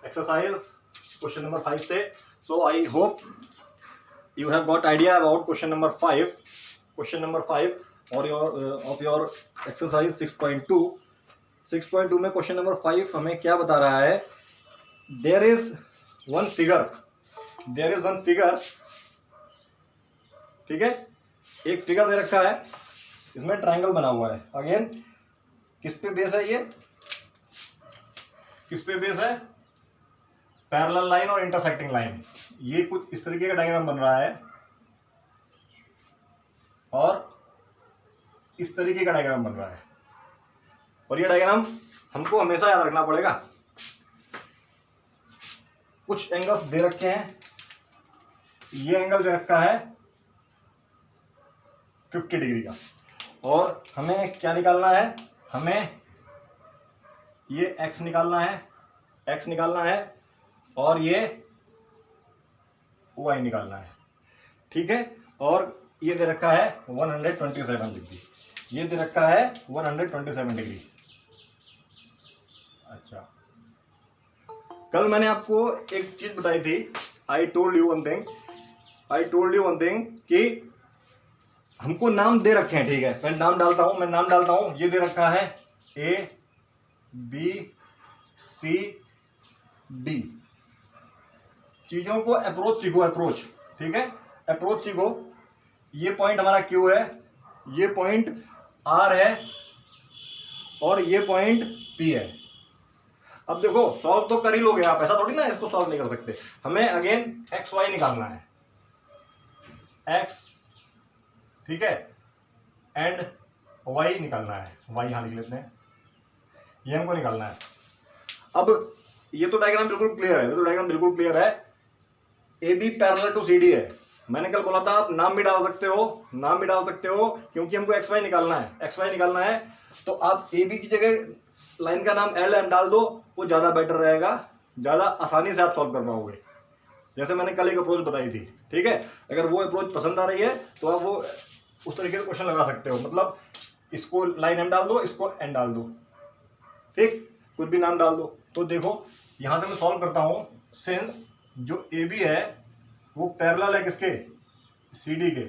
exercise question number 5 से. So I hope you have got idea about question number 5. Question number 5 और of your exercise 6.2. 6.2 में question number 5 हमें क्या बता रहा है? There is one figure. ठीक है, एक फिगर दे रखा है, इसमें ट्रायंगल बना हुआ है. अगेन किस पे बेस है? ये किस पे बेस है? पैरेलल लाइन और इंटरसेक्टिंग लाइन. ये कुछ इस तरीके का डायग्राम बन रहा है और इस तरीके का डायग्राम बन रहा है. और ये डायग्राम हमको हमेशा याद रखना पड़ेगा. कुछ एंगल्स दे रखे हैं. ये एंगल दे रखा है 50 डिग्री का, और हमें क्या निकालना है? हमें ये x निकालना है और ये y निकालना है. ठीक है, और ये दे रखा है 127 डिग्री. ये दे रखा है 127 डिग्री. अच्छा, कल मैंने आपको एक चीज बताई थी. I told you one thing कि हमको नाम दे रखे हैं. ठीक है, मैं नाम डालता हूं. ये दे रखा है ABCD. चीजों को अप्रोच सीखो. ठीक है, अप्रोच सीखो. ये पॉइंट हमारा Q है, ये पॉइंट R है और ये पॉइंट P है. अब देखो, सॉल्व तो कर ही लोगे आप, ऐसा थोड़ी ना इसको सॉल्व नहीं कर सकते. हमें अगेन एक्स वाई निकालना है. एक्स, ठीक है, एंड वाई निकालना है. वाई यहां लिख लेते हैं. ये हमको निकालना है. अब ये तो डायग्राम बिल्कुल क्लियर है. A B parallel to C D है. मैंने कल बोला था आप नाम भी डाल सकते हो क्योंकि हमको एक्स वाई निकालना है. तो आप ए बी की जगह लाइन का नाम एल एम डाल दो, वो ज्यादा बेटर रहेगा. ज्यादा आसानी से आप सॉल्व कर पाओगे. जैसे मैंने कल एक अप्रोच बताई थी. ठीक है, अगर वो अप्रोच पसंद आ रही है तो आप वो उस तरीके से क्वेश्चन लगा सकते हो. मतलब इसको लाइन एम डाल दो, इसको एन डाल दो. ठीक, कुछ भी नाम डाल दो. तो देखो यहां से मैं सॉल्व करता हूं. सिंस जो ए बी है वो पैरेलल है किसके? सी डी के.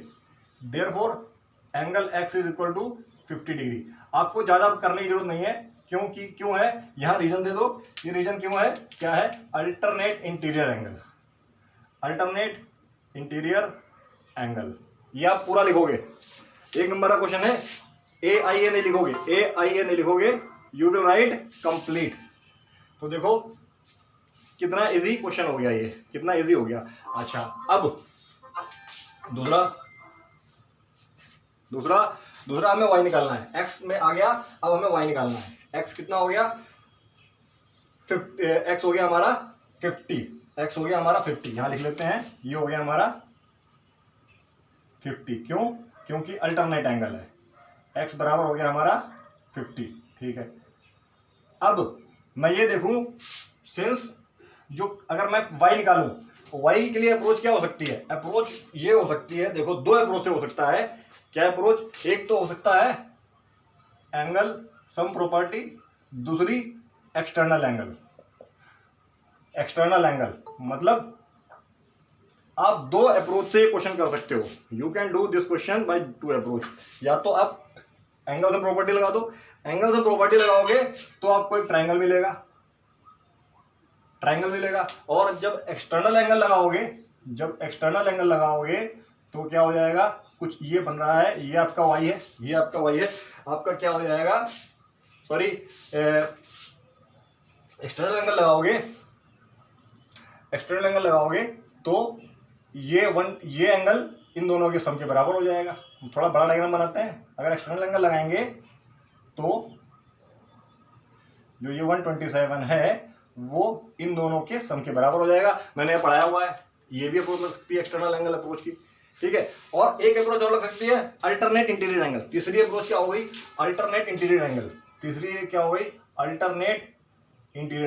Therefore angle x is equal to 50 degree. आपको ज्यादा करने की जरूरत नहीं है. क्यों है? यहां रीजन दे दो. ये रीजन क्यों है? क्या है? Alternate interior angle. ये आप पूरा लिखोगे. 1 नंबर का क्वेश्चन है. AIA नहीं लिखोगे, यू विल राइट कंप्लीट. तो देखो कितना इजी क्वेश्चन हो गया. ये कितना इजी हो गया. अच्छा, अब दूसरा हमें y निकालना है. x में आ गया, अब हमें y निकालना है. x कितना हो गया? 50. x हो गया हमारा 50. यहां लिख लेते हैं. ये हो गया हमारा 50. क्यों? क्योंकि अल्टरनेट एंगल है. x बराबर हो गया हमारा 50. ठीक है, अब मैं ये देखूं, सिंस जो अगर मैं y निकालूं, y के लिए अप्रोच क्या हो सकती है? अप्रोच ये हो सकती है. देखो, 2 अप्रोच से हो सकता है. क्या अप्रोच? एक तो हो सकता है एंगल सम प्रॉपर्टी, दूसरी एक्सटर्नल एंगल. मतलब आप 2 अप्रोच से क्वेश्चन कर सकते हो. You can do this question by 2 approach. या तो आप एंगल सम प्रॉपर्टी लगा दो. एंगल सम प्रॉपर्टी लगाओगे तो आपको एक ट्रायंगल मिलेगा. और जब एक्सटर्नल एंगल लगाओगे तो क्या हो जाएगा? कुछ ये बन रहा है. ये आपका y है. आपका क्या हो जाएगा? सॉरी, एक्सटर्नल एंगल लगाओगे तो ये एंगल इन दोनों के सम के बराबर हो जाएगा. थोड़ा बड़ा डायग्राम बनाते हैं. अगर एक्सटर्नल एंगल लगाएंगे तो जो ये 127 है वो इन दोनों के सम के बराबर हो जाएगा. मैंने पढ़ाया हुआ है. ये भी अप्रोच लग सकती है एक्सटर्नल एंगल अप्रोच की. ठीक है, और एक अप्रोच और लग सकती है अल्टरनेट इंटीरियर एंगल. तीसरी अप्रोच क्या हो गई? Alternate interior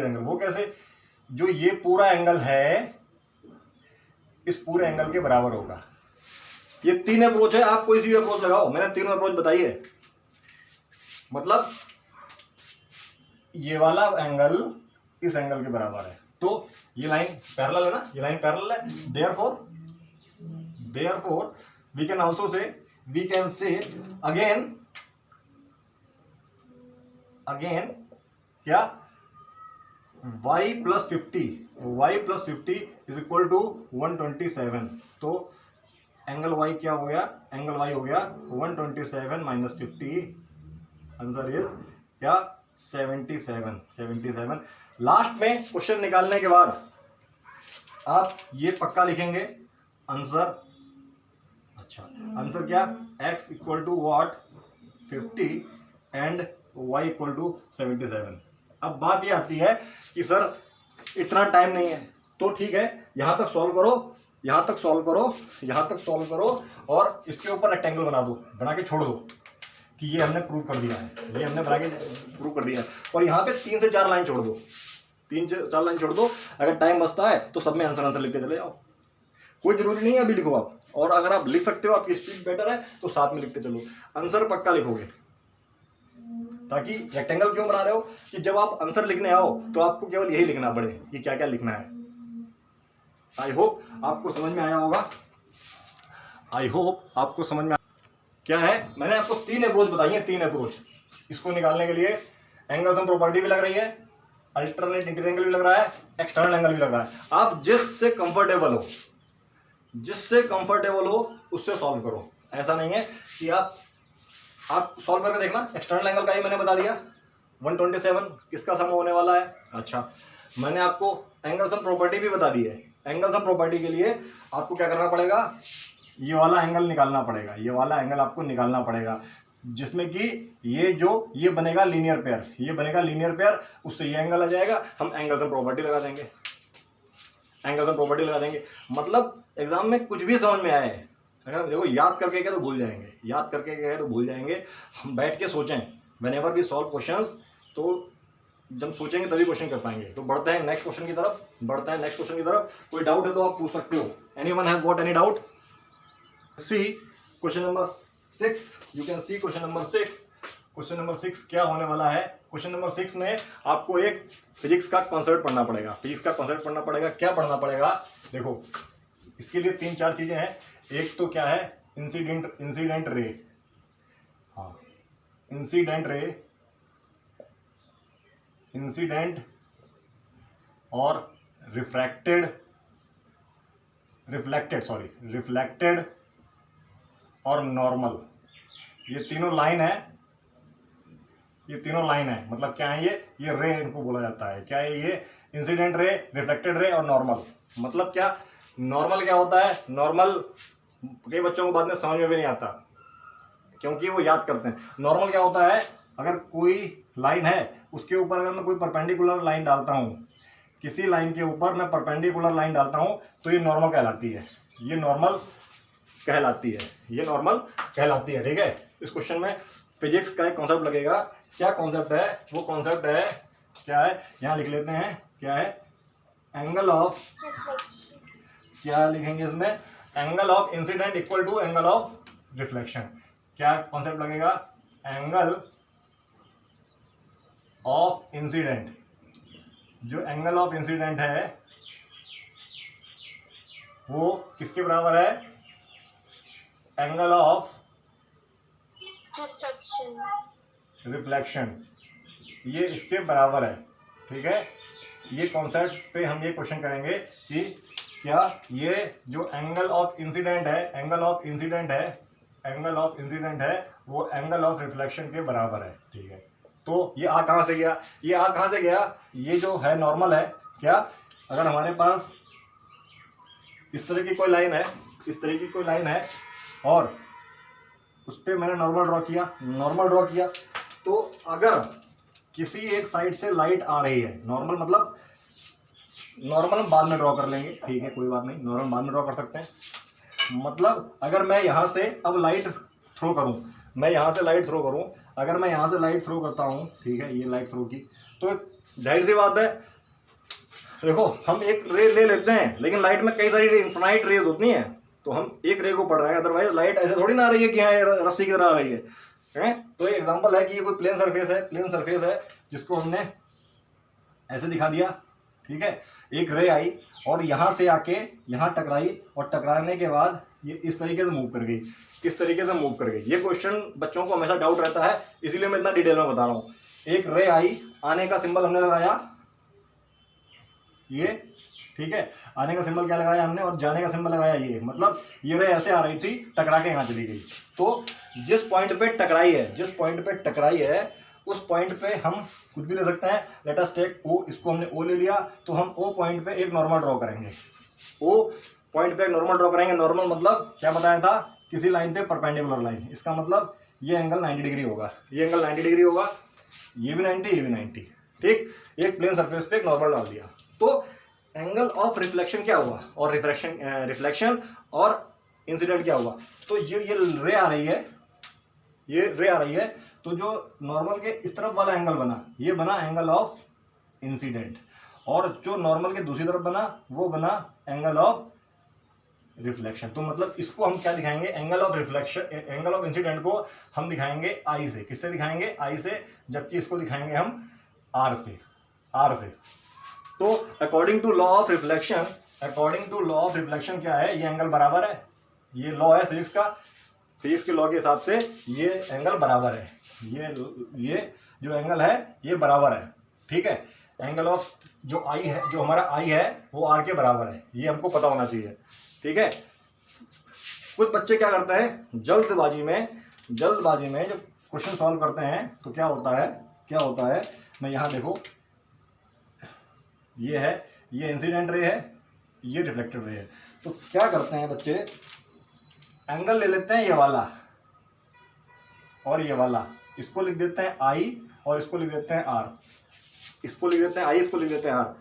angle. वो कैसे? जो ये पूरा एंगल है इस पूरे एंगल के बराबर होगा. ये 3 अप्रोच है. आप कोई सी भी अप्रोच लगाओ. मैंने 3 अप्रोच बताई है. मतलब ये वाला एंगल इस एंगल के बराबर है. तो ये लाइन पैरेलल है ना, ये लाइन पैरेलल है, therefore we can also say, we can say again क्या, y plus 50 is equal to 127। तो एंगल y क्या हो गया, एंगल y हो गया 127 माइनस 50, आंसर इज क्या 77। लास्ट में क्वेश्चन निकालने के बाद आप ये पक्का लिखेंगे आंसर, अच्छा आंसर क्या, x equal to what 50 and y equal to 77। अब बात ये आती है कि सर इतना टाइम नहीं है, तो ठीक है यहां तक सॉल्व करो और इसके ऊपर रेक्टेंगल बना के छोड़ दो कि ये हमने प्रूव कर दिया है, ये हमने बना के प्रूव कर दिया है। और यहाँ पे 3 से 4 लाइन छोड़ दो, 3 से 4 लाइन छोड़ दो। अगर टाइम बचता है तो सब में आंसर लिखते चले जाओ, कोई जरूरी नहीं है अभी लिखो आप, और अगर आप लिख सकते हो, आपकी स्पीड बेटर है तो साथ में लिखते चलो, आंसर पक्का लिखोगे। ताकि रेक्टेंगल क्यों बना रहे हो कि जब आप आंसर लिखने आओ तो आपको केवल यही लिखना पड़े कि क्या क्या लिखना है। आई होप आपको समझ में आया होगा, क्या है, मैंने आपको 3 अप्रोच बताई है, 3 अप्रोच इसको निकालने के लिए। एंगल सम प्रॉपर्टी भी लग रही है, अल्टरनेट इंटीरियर एंगल भी लग रहा है, एक्सटर्नल एंगल भी लग रहा है। आप जिससे कंफर्टेबल हो उससे सॉल्व करो। ऐसा नहीं है कि आप सॉल्व करके देखना। एक्सटर्नल एंगल का ही मैंने बता दिया 127 किसका सम होने वाला है। अच्छा, मैंने आपको एंगल सम प्रॉपर्टी भी बता दी है। एंगल सम प्रॉपर्टी के लिए आपको क्या करना पड़ेगा, ये वाला एंगल निकालना पड़ेगा, ये वाला एंगल आपको निकालना पड़ेगा, जिसमें कि ये बनेगा लीनियर पेयर, उससे ये एंगल आ जाएगा, हम एंगल सम प्रॉपर्टी लगा देंगे। मतलब एग्जाम में कुछ भी समझ में आए, अगर देखो याद करके गए तो भूल जाएंगे, हम बैठ के सोचें व्हेनेवर वी सॉल्व क्वेश्चंस, तो जब सोचेंगे तभी क्वेश्चन कर पाएंगे। तो बढ़ते हैं नेक्स्ट क्वेश्चन की तरफ। कोई डाउट है तो आप पूछ सकते हो। Anyone have got any doubt? See question number 6, you can see question number 6 क्या होने वाला है। क्वेश्चन नंबर 6 में आपको एक फिजिक्स का कॉन्सेप्ट पढ़ना पड़ेगा। क्या पढ़ना पड़ेगा, देखो इसके लिए 3-4 चीजें हैं। एक तो क्या है, इंसिडेंट रे, हाँ इंसिडेंट और रिफ्लेक्टेड और नॉर्मल, ये तीनों लाइन है। मतलब क्या है ये रे इनको बोला जाता है। क्या है ये, इंसिडेंट रे, रिफ्लेक्टेड रे और नॉर्मल। मतलब क्या, नॉर्मल क्या होता है, नॉर्मल कई बच्चों को बाद में समझ में भी नहीं आता क्योंकि वो याद करते हैं। नॉर्मल क्या होता है, अगर कोई लाइन है उसके ऊपर अगर मैं कोई परपेंडिकुलर लाइन डालता हूँ, किसी लाइन के ऊपर मैं परपेंडिकुलर लाइन डालता हूँ तो ये नॉर्मल कहलाती है, ये नॉर्मल कहलाती है। ठीक है, इस क्वेश्चन में फिजिक्स का एक कॉन्सेप्ट लगेगा। क्या कॉन्सेप्ट है, वो कॉन्सेप्ट है क्या है, यहाँ लिख लेते हैं। क्या है, एंगल ऑफ, क्या लिखेंगे इसमें, angle of incidence equal to angle of reflection. क्या कॉन्सेप्ट लगेगा, एंगल ऑफ इंसिडेंट, जो एंगल ऑफ इंसिडेंट है वो किसके बराबर है, एंगल ऑफ रिफ्लेक्शन, ये इसके बराबर है। ठीक है, ये कॉन्सेप्ट पे हम ये क्वेश्चन करेंगे कि क्या ये जो एंगल ऑफ इंसिडेंट है वो एंगल ऑफ रिफ्लेक्शन के बराबर है। ठीक है, तो ये आ कहाँ से गया, ये जो है नॉर्मल है। क्या, अगर हमारे पास इस तरह की कोई लाइन है और उस पर मैंने नॉर्मल ड्रॉ किया, तो अगर किसी एक साइड से लाइट आ रही है, नॉर्मल हम बाद में ड्रॉ कर लेंगे। ठीक है, कोई बात नहीं, नॉर्मल बाद में ड्रॉ कर सकते हैं। मतलब अगर मैं यहाँ से अब लाइट थ्रो करूँ, अगर मैं यहाँ से लाइट थ्रो करता हूँ, ठीक है, ये लाइट थ्रो की, तो जाहिर सी बात है, देखो हम एक रे ले लेते हैं, लेकिन लाइट में कई सारी इन्फिनाइट रेज होती हैं, तो हम एक रे को पढ़ रहे हैं। अदरवाइज लाइट ऐसे थोड़ी ना आ रही है कि हाँ रस्सी की तरह आ रही है। तो ये एग्जांपल है कि ये कोई प्लेन सरफेस है जिसको हमने ऐसे दिखा दिया। ठीक है। एक रे आई और यहाँ से आके यहाँ टकराई और टकराने के बाद ये इस तरीके से मूव कर गई, इस तरीके से मूव कर गई। ये क्वेश्चन बच्चों को हमेशा डाउट रहता है, इसीलिए मैं इतना डिटेल में बता रहा हूँ। एक रे आई, आने का सिंबल हमने लगाया ये, ठीक है, आने का सिंबल क्या लगाया हमने और जाने का सिंबल लगाया ये, मतलब ये रे ऐसे आ रही थी, टकरा के यहाँ चली गई। तो जिस पॉइंट पे टकराई है, जिस पॉइंट पे टकराई है उस पॉइंट पे हम कुछ भी ले सकते हैं। लेट अस टेक ओ, इसको हमने ओ ले लिया, तो हम ओ पॉइंट पे एक नॉर्मल ड्रॉ करेंगे। ओ पॉइंट पे एक नॉर्मल ड्रॉ करेंगे। नॉर्मल मतलब क्या बताया था, किसी लाइन पे परपेंडिकुलर लाइन, इसका मतलब ये एंगल 90 डिग्री होगा, ये एंगल 90 डिग्री होगा, ये भी 90, ये भी 90, ठीक। एक प्लेन सरफेस पे एक नॉर्मल डाल दिया, तो एंगल ऑफ रिफ्लेक्शन क्या हुआ और रिफ्लेक्शन और इंसिडेंट क्या हुआ। तो ये रे आ रही है, ये रे आ रही है, तो जो नॉर्मल के इस तरफ वाला एंगल बना, ये बना एंगल ऑफ इंसिडेंट, और जो नॉर्मल के दूसरी तरफ बना वो बना एंगल ऑफ रिफ्लेक्शन। तो मतलब इसको हम क्या दिखाएंगे, angle of reflection, angle of incident को हम दिखाएंगे आई से। किससे दिखाएंगे, आई से, जबकि इसको दिखाएंगे हम आर से, आर से। तो according to law of reflection, according to law of reflection क्या है, ये एंगल बराबर है, ये लॉ है फिजिक्स का, फिजिक्स के लॉ के हिसाब से ये एंगल बराबर है, ये जो एंगल है ये बराबर है, ठीक है। एंगल ऑफ जो आई है, जो हमारा आई है वो आर के बराबर है, ये हमको पता होना चाहिए, ठीक है। कुछ बच्चे क्या करते हैं, जल्दबाजी में जब क्वेश्चन सॉल्व करते हैं तो क्या होता है, मैं यहाँ देखो, ये है, ये इंसिडेंट रे है, ये रिफ्लेक्टेड रे है। तो क्या करते हैं बच्चे, एंगल ले लेते हैं ये वाला और ये वाला, इसको लिख देते हैं आई और इसको लिख देते हैं आर, इसको लिख देते हैं आई, इसको लिख देते हैं आर।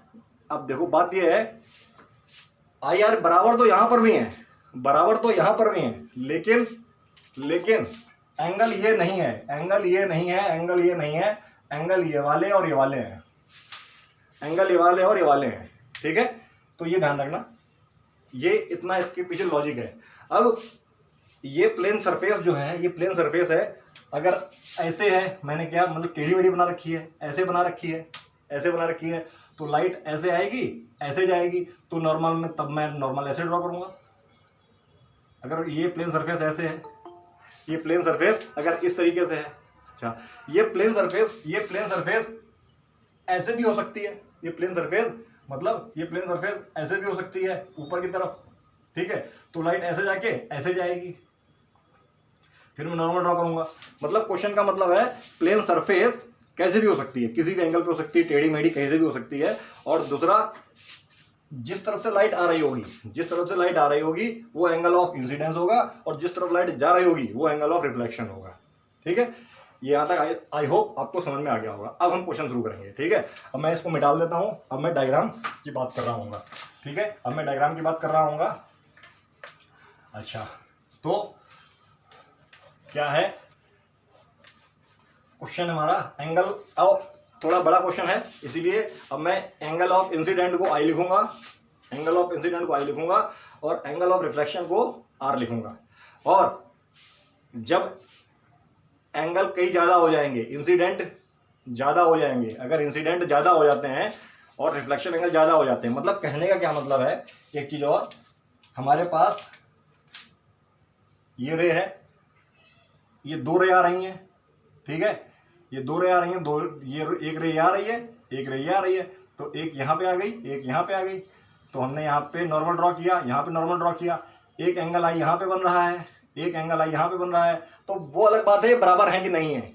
अब देखो बात ये है, आई आर बराबर तो यहां पर भी है, बराबर तो यहां पर भी है, लेकिन एंगल ये नहीं है, एंगल ये नहीं है, एंगल ये नहीं है, एंगल ये वाले और ये वाले हैं, एंगल ये वाले और ये वाले हैं, ठीक है। तो ये ध्यान रखना, ये इतना इसके पीछे लॉजिक है। अब ये प्लेन सरफेस जो है, ये प्लेन सरफेस है, अगर ऐसे है, मैंने क्या मतलब टेढ़ी मेढ़ी बना रखी है, ऐसे बना रखी है, ऐसे बना रखी है, तो लाइट ऐसे आएगी, ऐसे जाएगी, तो नॉर्मल में तब मैं नॉर्मल ऐसे ड्रॉ करूंगा। अगर ये प्लेन सरफेस ऐसे है, ये प्लेन सरफेस अगर इस तरीके से है, अच्छा, ये प्लेन सरफेस ऐसे भी हो सकती है, ये प्लेन सरफेस मतलब ये प्लेन सरफेस ऐसे भी हो सकती है ऊपर की तरफ, ठीक है। तो लाइट ऐसे जाके ऐसे जाएगी, फिर मैं नॉर्मल ड्रॉ करूंगा। मतलब क्वेश्चन का मतलब है प्लेन सरफेस कैसे भी हो सकती है, किसी भी एंगल पे हो सकती है, टेढ़ी मेढ़ी कहीं से भी हो सकती है। और दूसरा, जिस तरफ से लाइट आ रही होगी वो एंगल ऑफ इंसिडेंस होगा, और जिस तरफ लाइट जा रही होगी वो एंगल ऑफ रिफ्लेक्शन होगा, ठीक है। ये यहाँ तक आई होप आपको समझ में आ गया होगा। अब हम क्वेश्चन शुरू करेंगे, ठीक है। अब मैं इसको मिटा देता हूँ, अब मैं डायग्राम की बात कर रहा हूँ, ठीक है। अब मैं डायग्राम की बात कर रहा हूँ। अच्छा, तो क्या है क्वेश्चन हमारा, एंगल, अब थोड़ा बड़ा क्वेश्चन है, इसीलिए अब मैं एंगल ऑफ इंसिडेंट को आई लिखूंगा, एंगल ऑफ इंसिडेंट को आई लिखूंगा, और एंगल ऑफ रिफ्लेक्शन को आर लिखूंगा। और जब एंगल कई ज़्यादा हो जाएंगे, इंसिडेंट ज़्यादा हो जाएंगे, अगर इंसिडेंट ज़्यादा हो जाते हैं और रिफ्लेक्शन एंगल ज़्यादा हो जाते हैं, मतलब कहने का क्या मतलब है, एक चीज़ और, हमारे पास ये रे है, ये दो रे आ रही हैं, ठीक है, ये दो रे आ रही हैं, दो, ये एक रे आ रही है, एक रे आ रही है, तो एक यहाँ पे आ गई, एक यहाँ पे आ गई, तो हमने यहाँ पे नॉर्मल ड्रॉ किया, यहाँ पे नॉर्मल ड्रॉ किया, एक एंगल आई यहाँ पे बन रहा है, एक एंगल आई यहाँ पे बन रहा है, तो वो अलग बात है ये बराबर है कि नहीं है,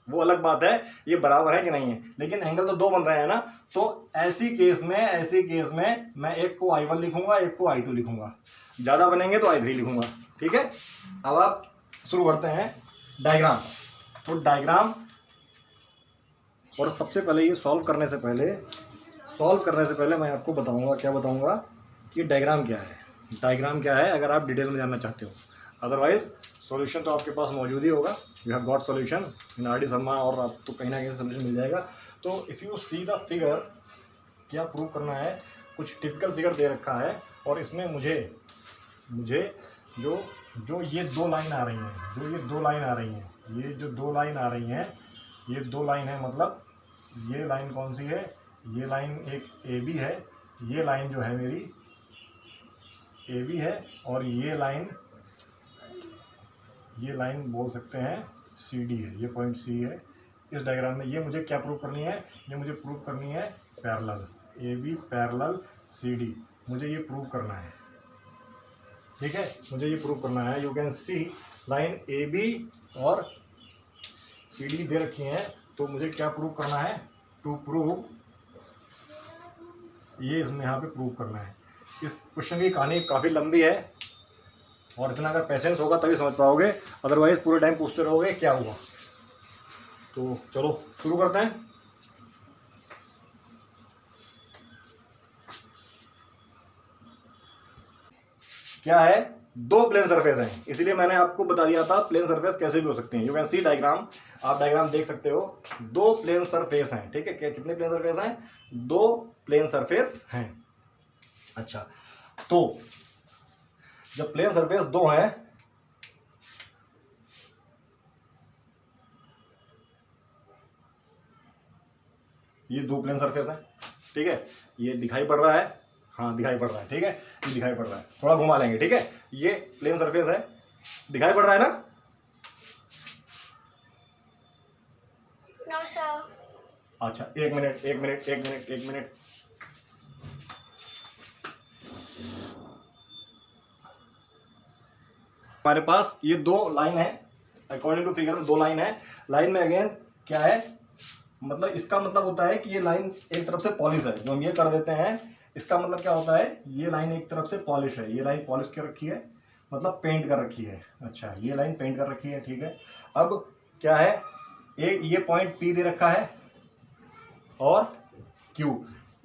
वो अलग बात है ये बराबर है कि नहीं है, लेकिन एंगल तो दो बन रहे हैं ना। तो ऐसी केस में मैं एक को I1 लिखूंगा, एक को I2 लिखूंगा, ज़्यादा बनेंगे तो I3 लिखूंगा, ठीक है। अब आप शुरू करते हैं डायग्राम। तो डायग्राम, और सबसे पहले ये सॉल्व करने से पहले मैं आपको बताऊंगा, क्या बताऊंगा कि डायग्राम क्या है, डायग्राम क्या है, अगर आप डिटेल में जानना चाहते हो। अदरवाइज सॉल्यूशन तो आपके पास मौजूद ही होगा, you have got solution in R D Sharma, और आपको कहीं ना कहीं सॉल्यूशन मिल जाएगा। तो if you see the figure, क्या प्रूव करना है, कुछ टिपिकल फिगर दे रखा है, और इसमें मुझे जो ये दो लाइन आ रही हैं, ये जो दो लाइन आ रही हैं, ये दो लाइन है, मतलब ये लाइन कौन सी है, ये लाइन एक ए बी है, ये लाइन जो है मेरी ए बी है, और ये लाइन बोल सकते हैं सी डी है, ये पॉइंट सी है इस डायग्राम में। ये मुझे क्या प्रूव करनी है, ये मुझे प्रूव करनी है parallel, A B parallel C D, मुझे ये प्रूव करना है, ठीक है, मुझे ये प्रूव करना है। You can see line A B और सी डी दे रखी हैं, तो मुझे क्या प्रूव करना है, टू प्रूव, ये इसमें यहाँ पे प्रूव करना है। इस क्वेश्चन की कहानी काफ़ी लंबी है और इतना अगर पेशेंस होगा तभी समझ पाओगे, अदरवाइज पूरे टाइम पूछते रहोगे क्या हुआ। तो चलो शुरू करते हैं। क्या है, दो प्लेन सरफेस हैं, इसलिए मैंने आपको बता दिया था प्लेन सरफेस कैसे भी हो सकते हैं। यू कैन सी डायग्राम, आप डायग्राम देख सकते हो, दो प्लेन सरफेस हैं, ठीक है। कितने प्लेन सरफेस हैं, दो प्लेन सरफेस हैं। अच्छा, तो जब प्लेन सरफेस दो हैं, ये दो प्लेन सरफेस हैं, ठीक है, ये दिखाई पड़ रहा है, हाँ दिखाई पड़ रहा है, ठीक है, ये दिखाई पड़ रहा है, थोड़ा घुमा लेंगे, ठीक है, ये प्लेन सरफेस है, दिखाई पड़ रहा है ना? No sir. अच्छा, एक मिनट। हमारे पास ये दो लाइन है, अकॉर्डिंग टू फिगर में दो लाइन है। लाइन में अगेन क्या है, मतलब इसका मतलब होता है कि ये लाइन एक तरफ से पॉलिश है, जो हम ये कर देते हैं, इसका मतलब क्या होता है, ये लाइन एक तरफ से पॉलिश है, ये लाइन पॉलिश कर रखी है, मतलब पेंट कर रखी है। अच्छा, ये लाइन पेंट कर रखी है, ठीक है। अब क्या है, ये पॉइंट P दे रखा है और Q,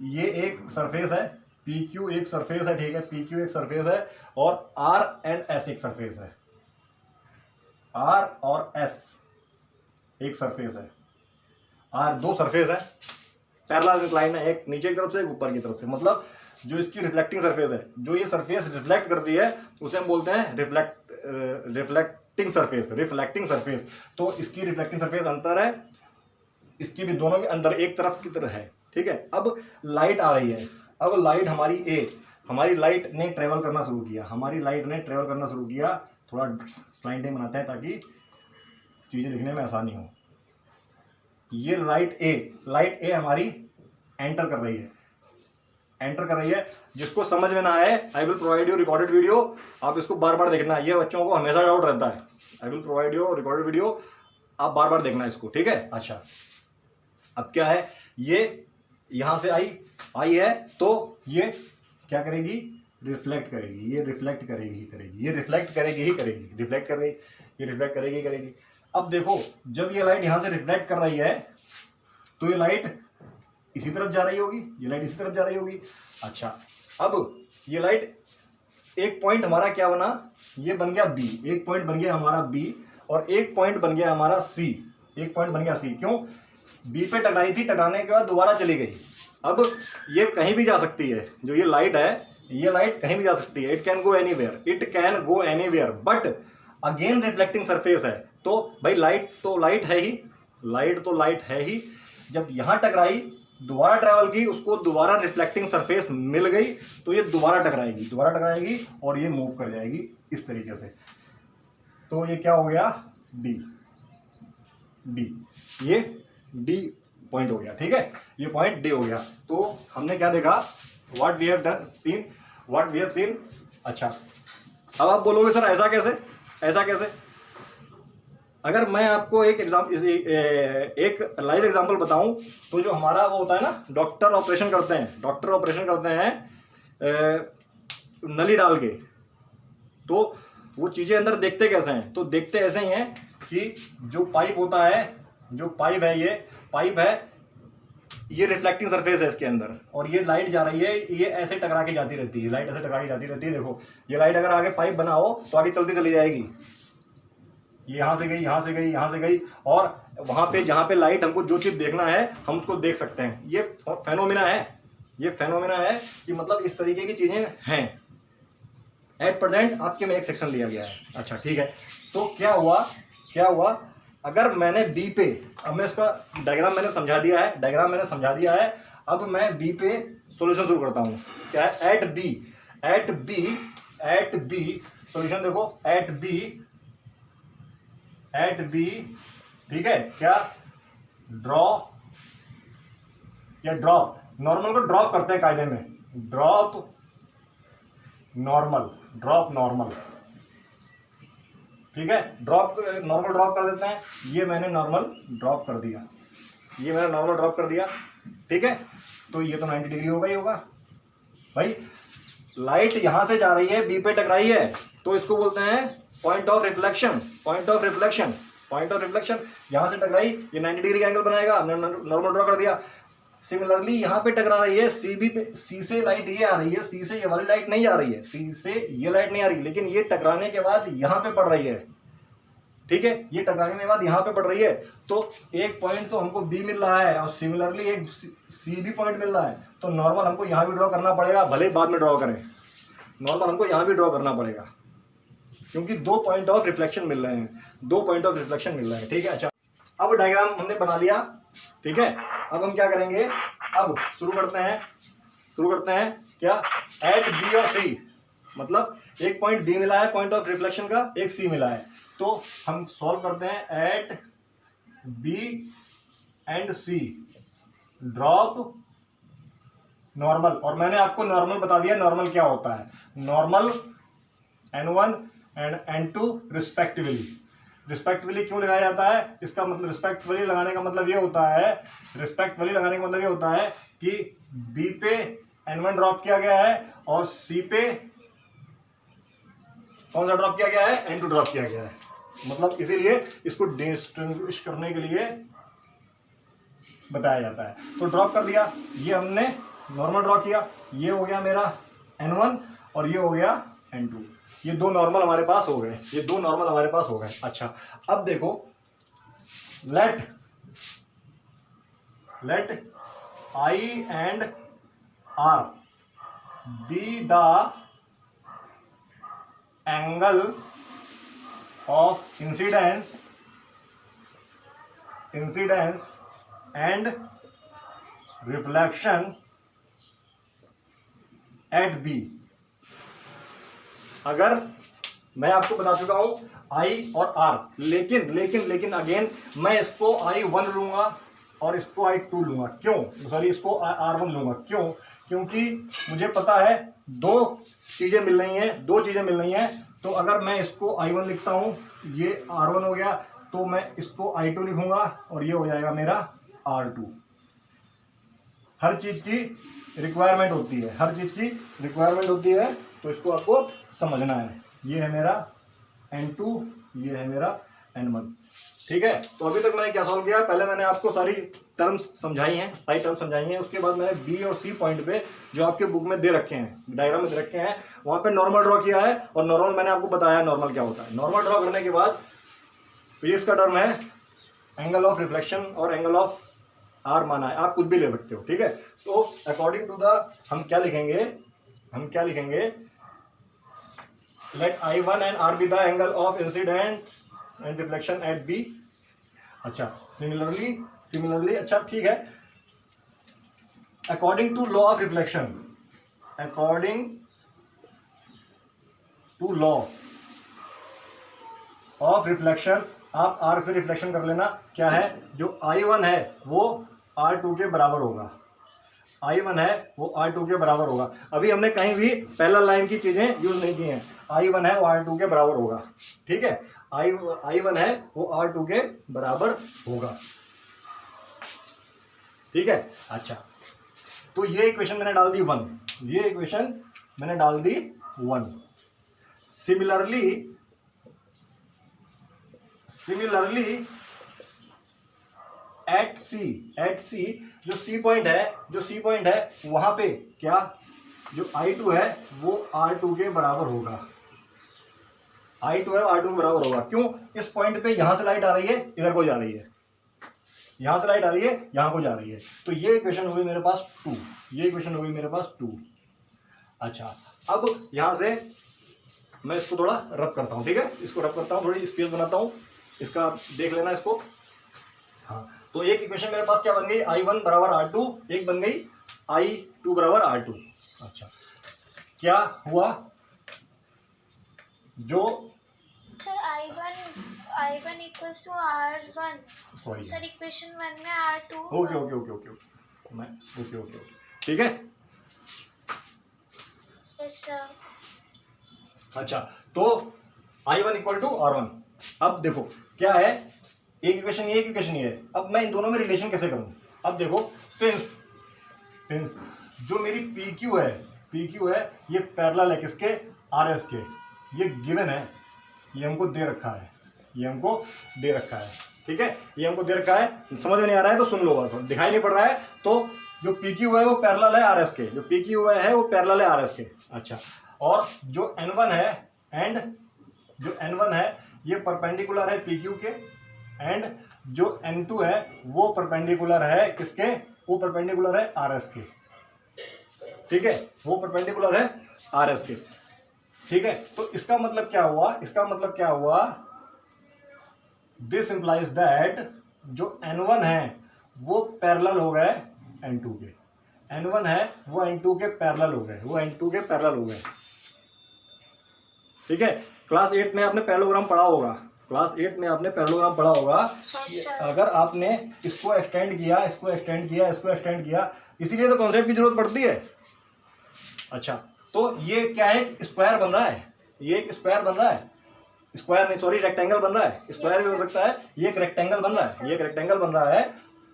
ये एक सरफेस है, PQ एक सरफेस है, ठीक है, PQ एक सरफेस है, और R एंड S एक सरफेस है, R और S एक सरफेस है, R दो सरफेस है, पैरेलल इंक्लाइन है, एक नीचे की तरफ से एक ऊपर की तरफ से, मतलब जो इसकी रिफ्लेक्टिंग सरफेस है, जो ये सरफेस रिफ्लेक्ट करती है उसे हम बोलते हैं रिफ्लेक्टिंग सरफेस। तो इसकी रिफ्लेक्टिंग सरफेस अंतर है, इसकी भी दोनों के अंदर एक तरफ की तरह है, ठीक है। अब लाइट आ रही है, अब लाइट हमारी लाइट ने ट्रेवल करना शुरू किया, थोड़ा स्लाइडिंग बनाते हैं ताकि चीज़ें लिखने में आसानी हो। ये लाइट ए हमारी एंटर कर रही है, जिसको समझ में ना आए, I will provide you recorded video, आप इसको बार बार देखना, ये बच्चों को हमेशा डाउट रहता है। I will provide you recorded video, आप बार बार देखना इसको, ठीक है। अच्छा, अब क्या है, ये यहां से आई है, तो ये क्या करेगी, रिफ्लेक्ट करेगी, ये रिफ्लेक्ट करेगी। अब देखो, जब ये लाइट यहां से रिफ्लेक्ट कर रही है तो ये लाइट इसी तरफ जा रही होगी, अच्छा, अब ये लाइट, एक पॉइंट हमारा क्या बना, ये बन गया B, एक पॉइंट बन गया हमारा B, और एक पॉइंट बन गया हमारा C, क्यों, B पे टकराई थी, टकराने के बाद दोबारा चली गई। अब ये कहीं भी जा सकती है, जो ये लाइट है, ये लाइट कहीं भी जा सकती है, it can go anywhere, but again reflecting surface है, तो भाई लाइट तो लाइट है ही, जब यहां टकराई, दोबारा ट्रैवल की, उसको दोबारा रिफ्लेक्टिंग सरफेस मिल गई, तो ये दोबारा टकराएगी और ये मूव कर जाएगी इस तरीके से, तो ये क्या हो गया, डी, ये डी पॉइंट हो गया, ठीक है, ये पॉइंट डी हो गया। तो हमने क्या देखा, व्हाट वी हैव सीन। अच्छा, अब आप बोलोगे सर ऐसा कैसे, अगर मैं आपको एक लाइव एग्जांपल बताऊं, तो जो हमारा वो होता है ना, डॉक्टर ऑपरेशन करते हैं नली डाल के, तो वो चीज़ें अंदर देखते कैसे हैं, तो देखते ऐसे ही हैं कि जो पाइप है, ये रिफ्लेक्टिंग सरफेस है इसके अंदर, और ये लाइट जा रही है, ये ऐसे टकरा के जाती रहती है, देखो, ये लाइट अगर आगे पाइप बना हो तो आगे चलती चली जाएगी, ये यहाँ से गई, और वहाँ पे जहाँ पे लाइट, हमको जो चीज़ देखना है हम उसको देख सकते हैं। ये फेनोमेना है कि मतलब इस तरीके की चीज़ें हैं। एट प्रेजेंट आपके में एक सेक्शन लिया गया है। अच्छा, ठीक है, तो क्या हुआ, अगर मैंने बी पे, अब मैं इसका डायग्राम मैंने समझा दिया है, अब मैं बी पे सॉल्यूशन शुरू करता हूँ। क्या है? एट बी सॉल्यूशन देखो, एट बी ठीक है, क्या ड्रॉ या ड्रॉप, नॉर्मल को ड्रॉप करते हैं कायदे में, ड्रॉप नॉर्मल ठीक है, नॉर्मल ड्रॉप कर देते हैं। ये मैंने नॉर्मल ड्रॉप कर दिया, ठीक है। तो ये तो 90 डिग्री होगा ही होगा भाई। लाइट यहां से जा रही है, बी पे टकराई है, तो इसको बोलते हैं पॉइंट ऑफ रिफ्लेक्शन। यहां से टकराई, ये 90 डिग्री का एंगल बनाएगा, हमने नॉर्मल ड्रॉ कर दिया। सिमिलरली यहाँ पे टकरा रही है, सी से लाइट ये आ रही है, सी से ये वाली लाइट नहीं आ रही है, सी से ये लाइट नहीं आ रही, लेकिन ये टकराने के बाद यहाँ पे पड़ रही है, ठीक है, ये टकराने के बाद यहाँ पे पड़ रही है। तो एक पॉइंट तो हमको बी मिल रहा है और सिमिलरली एक सी भी पॉइंट मिल रहा है, तो नॉर्मल हमको यहाँ भी ड्रॉ करना पड़ेगा, भले बाद में ड्रॉ करें, नॉर्मल हमको यहाँ भी ड्रॉ करना पड़ेगा, क्योंकि 2 पॉइंट ऑफ रिफ्लेक्शन मिल रहे हैं, ठीक है। अच्छा, अब डायग्राम हमने बना लिया, ठीक है। अब हम क्या करेंगे, अब शुरू करते हैं क्या, एट बी और सी, मतलब एक पॉइंट बी मिला है पॉइंट ऑफ रिफ्लेक्शन का, एक सी मिला है, तो हम सॉल्व करते हैं at B and C drop normal. और मैंने आपको नॉर्मल बता दिया, नॉर्मल क्या होता है, normal n1 and n2 respectively क्यों लगाया जाता है, इसका मतलब रिस्पेक्टिवली लगाने का मतलब ये होता है कि बी पे n1 ड्रॉप किया गया है और सी पे कौन सा ड्रॉप किया गया है, n2 ड्रॉप किया गया है, मतलब इसीलिए इसको डिस्टिंग्विश करने के लिए बताया जाता है। तो ड्रॉप कर दिया, ये हमने नॉर्मल ड्रॉ किया, ये हो गया मेरा n1 और ये हो गया n2, ये दो नॉर्मल हमारे पास हो गए, अच्छा, अब देखो, late I and R be the angle of incidence and reflection at B। अगर मैं आपको बता चुका हूं I और R, लेकिन अगेन मैं इसको I1 लूंगा और इसको I2 लूंगा, इसको R1 लूंगा, क्योंकि मुझे पता है दो चीजें मिल रही हैं, तो अगर मैं इसको I1 लिखता हूं, ये R1 हो गया, तो मैं इसको I2 लिखूंगा और ये हो जाएगा मेरा R2। हर चीज की रिक्वायरमेंट होती है, तो इसको आपको समझना है। ये है मेरा n2, ये है मेरा n1, ठीक है। तो अभी तक मैंने क्या सॉल्व किया, पहले मैंने आपको सारी टर्म्स समझाई हैं, उसके बाद मैंने बी और सी पॉइंट पे जो आपके बुक में दे रखे हैं, डायग्राम में दे रखे हैं, वहां पे नॉर्मल ड्रॉ किया है, और नॉर्मल मैंने आपको बताया नॉर्मल क्या होता है। नॉर्मल ड्रॉ करने के बाद तो इसका टर्म है एंगल ऑफ रिफ्लेक्शन और एंगल ऑफ आर माना है, आप कुछ भी ले सकते हो, ठीक है। तो अकॉर्डिंग टू द हम क्या लिखेंगे, let I1 and R be the angle of incidence and reflection at B. अच्छा, सिमिलरली अच्छा, ठीक है, according to law of reflection, आप R से रिफ्लेक्शन कर लेना, क्या है, जो I1 है वो R2 के बराबर होगा, अभी हमने कहीं भी पहला लाइन की चीजें यूज नहीं की हैं, I1 है वो R2 के बराबर होगा, ठीक है, I1 है वो R2 के बराबर होगा, ठीक है। अच्छा, तो ये इक्वेशन मैंने डाल दी 1, सिमिलरली एट सी जो सी पॉइंट है वहां पे क्या, जो I2 है वो R2 के बराबर होगा, क्यों, इस पॉइंट पे यहां से लाइट आ रही है, इधर को जा रही है, यहां से लाइट आ रही है, यहां को जा रही है, तो ये इक्वेशन हो गई मेरे पास 2, अच्छा, अब यहां से मैं इसको थोड़ा रब करता हूं, ठीक है, इसको रब करता हूं, थोड़ी स्पेस बनाता हूं, इसका देख लेना इसको, हाँ, तो एक इक्वेशन मेरे पास क्या बन गई, I1 बराबर R2, एक बन गई I2 बराबर R2। अच्छा, क्या हुआ, जो sir I1 equals to R1, sorry sir equation 1 में R2। Okay okay okay okay okay मैं ओके ओके ओके ठीक है। Yes sir. अच्छा, तो I1 इक्वल टू R1। अब देखो क्या है, एक इक्वेशन ये, एक इक्वेशन ये है। अब मैं इन दोनों में रिलेशन कैसे करूं, अब देखो सिंस जो मेरी PQ है ये पैरेलल है किसके, RS के, ये गिवन है, ये हमको दे रखा है, ठीक है, ये हमको दे रखा है। समझ में नहीं आ रहा है तो सुन लो, बस दिखाई नहीं पड़ रहा है तो जो PQ है वो पैरेलल है RS के, जो PQ है वो पैरेलल है RS के। अच्छा, और जो N1 है ये परपेंडिकुलर है PQ के, एंड जो N2 है वो परपेंडिकुलर है किसके, वो परपेंडिकुलर है RS के, ठीक है, वो परपेंडिकुलर है RS के, ठीक है। तो इसका मतलब क्या हुआ, दिस इंप्लाइज दैट जो N1 है वो पैरेलल हो गए N2 के, N1 है वो N2 के पैरेलल हो गए, ठीक है। क्लास 8 में आपने पैरेललोग्राम पढ़ा होगा, अगर आपने इसको एक्सटेंड किया, इसीलिए तो कॉन्सेप्ट की जरूरत पड़ती है। अच्छा, तो ये क्या है, स्क्वायर बन रहा है, रेक्टेंगल बन रहा है, स्क्वायर भी हो सकता है, ये एक रेक्टेंगल बन रहा है,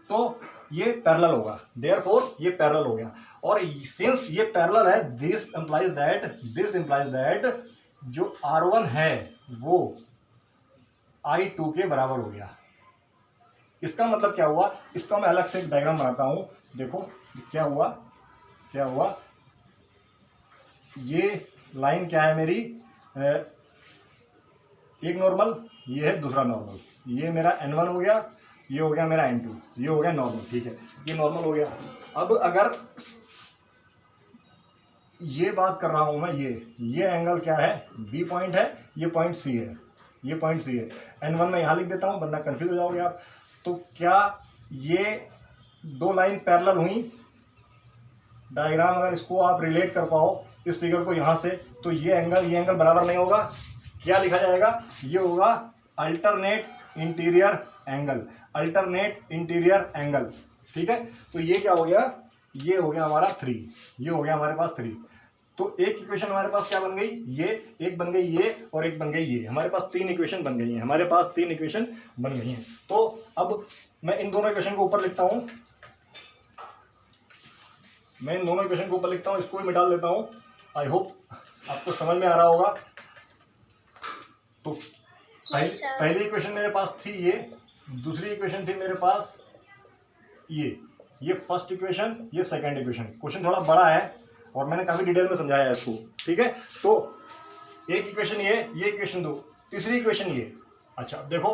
तो ये पैरेलल होगा, देयरफॉर ये पैरेलल हो गया। और सिंस ये पैरेलल है, दिस इंप्लाइज दैट जो R1 है वो I2 के बराबर हो गया। इसका मतलब क्या हुआ, इसका मैं अलग से एक डायग्राम बनाता हूं, देखो क्या हुआ, ये लाइन क्या है मेरी, एक नॉर्मल, ये है दूसरा नॉर्मल, ये मेरा N1 हो गया, ये हो गया मेरा N2, ये हो गया नॉर्मल, ठीक है, ये नॉर्मल हो गया। अब अगर ये बात कर रहा हूं मैं, ये एंगल क्या है, B पॉइंट है, ये पॉइंट C है, N1 मैं यहां लिख देता हूं वरना कंफ्यूज हो जाओगे आप। तो क्या ये दो लाइन पैरेलल हुई, डायग्राम अगर इसको आप रिलेट कर पाओ इस फिगर को यहां से, तो ये एंगल बराबर नहीं होगा, क्या लिखा जाएगा, ये होगा अल्टरनेट इंटीरियर एंगल, ठीक है। तो ये क्या हो गया, ये हो गया हमारा 3, ये हो गया हमारे पास 3। तो एक इक्वेशन हमारे पास क्या बन गई, ये एक बन गई, ये और एक बन गई ये, हमारे पास 3 इक्वेशन बन गई हैं, तो अब मैं इन दोनों इक्वेशन को ऊपर लिखता हूं, इसको भी मिटा देता हूं। आई होप आपको समझ में आ रहा होगा। तो पहली इक्वेशन मेरे पास थी ये, दूसरी इक्वेशन थी मेरे पास ये फर्स्ट इक्वेशन, ये सेकंड इक्वेशन। क्वेश्चन थोड़ा बड़ा है और मैंने काफी डिटेल में समझाया है इसको, ठीक है। तो एक इक्वेशन ये इक्वेशन 2, तीसरी इक्वेशन ये। अच्छा देखो,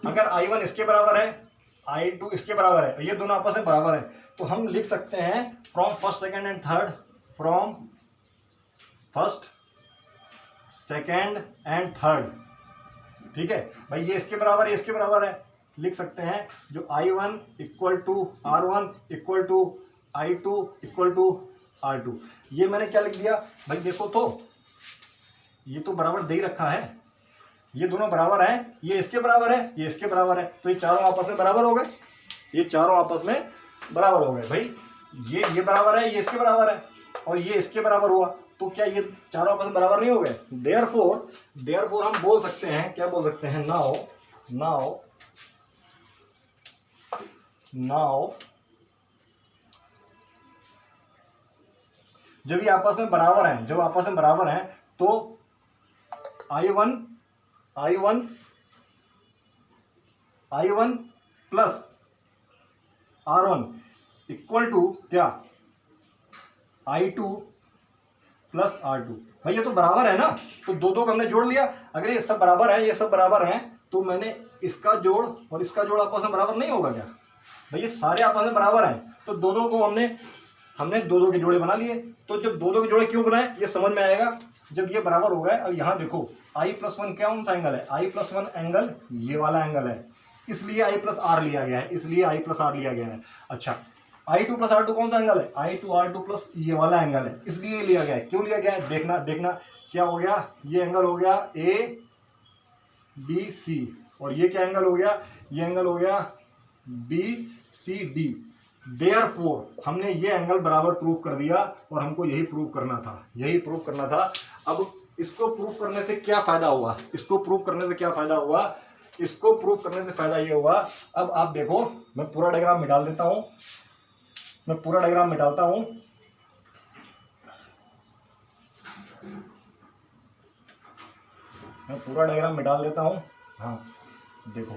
अगर I1 इसके बराबर है, I2 इसके बराबर है, ये दोनों आपस में बराबर है, तो हम लिख सकते हैं from first second and third, ठीक है भाई, ये इसके बराबर है, लिख सकते हैं जो I1 equal to R1 equal to I2 equal to R2। ये मैंने क्या लिख दिया भाई, देखो तो ये तो बराबर दे ही रखा है, ये दोनों बराबर हैं, ये इसके बराबर है, ये इसके बराबर है, तो ये चारों आपस में बराबर हो गए, भाई। ये बराबर है, ये इसके बराबर है और ये इसके बराबर हुआ, तो क्या ये चारों आपस में बराबर नहीं हो गए। देयरफॉर हम बोल सकते हैं, क्या बोल सकते हैं, नाउ जब ये आपस में बराबर हैं, तो I1 plus R1 equal to क्या, I2 प्लस R2। भाई ये तो बराबर है ना, तो दो को हमने जोड़ लिया। अगर ये सब बराबर हैं, तो मैंने इसका जोड़ और इसका जोड़ आपस में बराबर नहीं होगा क्या भाई, ये सारे आपस में बराबर हैं, तो दो को हमने दो के जोड़े बना लिए। तो जब दो के जोड़े क्यों बनाए ये समझ में आएगा जब ये बराबर हो गए। अब यहाँ देखो I+1 क्या कौन सा एंगल है, I+1 एंगल ये वाला एंगल है, इसलिए आई प्लस आर लिया गया है, इसलिए आई प्लस आर लिया गया है। अच्छा, I2 प्लस R2 कौन सा एंगल है? I2R2 प्लस ये वाला एंगल है, इसलिए लिया गया है। क्यों लिया गया है? देखना देखना क्या हो गया, ये एंगल हो गया ABC, और ये क्या एंगल हो गया, ये एंगल हो गया BCD। देयरफॉर हमने ये एंगल बराबर प्रूफ कर दिया, और हमको यही प्रूफ करना था, यही प्रूफ करना था। अब इसको प्रूफ करने से क्या फायदा हुआ, इसको प्रूफ करने से क्या फायदा हुआ, इसको प्रूफ करने से फायदा ये हुआ। अब आप देखो, मैं पूरा डायग्राम में डाल देता हूं, मैं पूरा डायग्राम में डालता हूं। मैं पूरा डायग्राम में डाल देता हूं। हाँ देखो,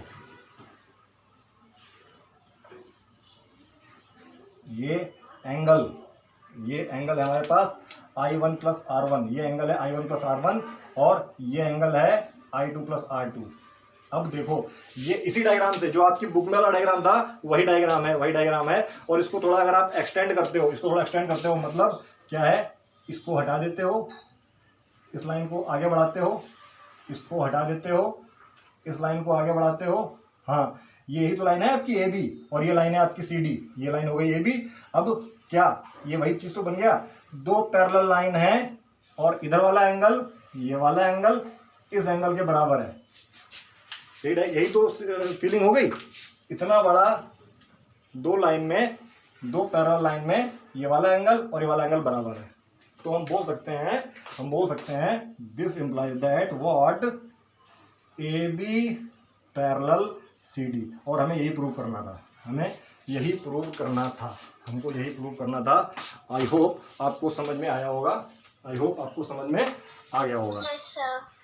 ये एंगल है हमारे पास I1 प्लस R1, ये एंगल है I1 प्लस R1, और ये एंगल है I2 प्लस R2। अब देखो, ये इसी डायग्राम से, जो आपकी बुक में वाला डायग्राम था वही डायग्राम है, वही डायग्राम है। और इसको थोड़ा अगर आप एक्सटेंड करते हो, इसको थोड़ा एक्सटेंड करते हो, मतलब क्या है, इसको हटा देते हो, इस लाइन को आगे बढ़ाते हो, इसको हटा देते हो, इस लाइन को आगे बढ़ाते हो। हाँ, यही तो लाइन है आपकी AB, और ये लाइन है आपकी CD, ये लाइन हो गई AB। अब क्या, ये वही चीज़ तो बन गया, दो पैरेलल लाइन है, और इधर वाला एंगल, ये वाला एंगल इस एंगल के बराबर है। यही तो फीलिंग हो गई। इतना बड़ा दो लाइन में, दो पैरेलल लाइन में ये वाला एंगल और ये वाला एंगल बराबर है। तो हम बोल सकते हैं this implies that what AB parallel CD। और हमें यही प्रूव करना था, हमको यही प्रूव करना था। आई होप आपको समझ में आया होगा, आई होप आपको समझ में आ गया होगा। Yes, sir.